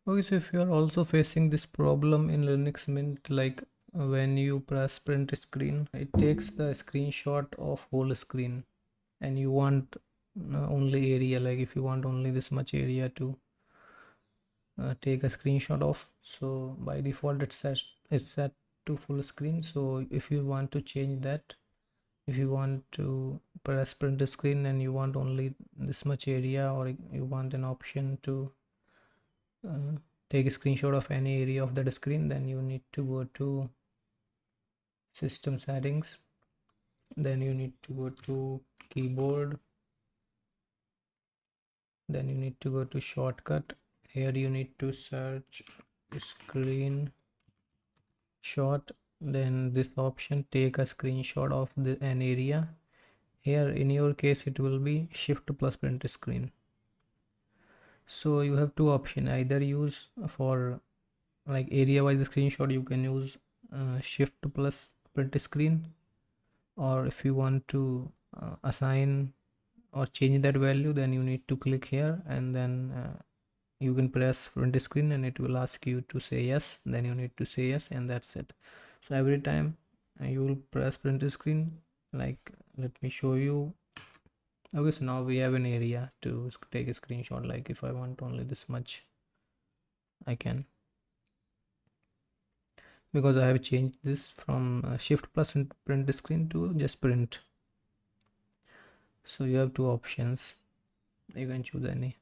Okay, so if you are also facing this problem in Linux Mint, like when you press print screen, it takes the screenshot of whole screen, and you want only area, like if you want only this much area to take a screenshot of. So by default it's set to full screen. So if you want to change that, if you want to press print screen and you want only this much area, or you want an option to uh, take a screenshot of any area of that screen, then you need to go to system settings, then you need to go to keyboard, then you need to go to shortcut. Here you need to search screen shot, then this option take a screenshot of an area. Here in your case it will be shift plus print screen. So you have two options, either use for like area wise screenshot, you can use shift plus print screen, or if you want to assign or change that value, then you need to click here, and then you can press print screen and it will ask you to say yes, then you need to say yes, and that's it. So every time you will press print screen, like let me show you. Okay, so now we have an area to take a screenshot. Like if I want only this much, I can, because I have changed this from shift plus print screen to just print. So you have two options, you can choose any.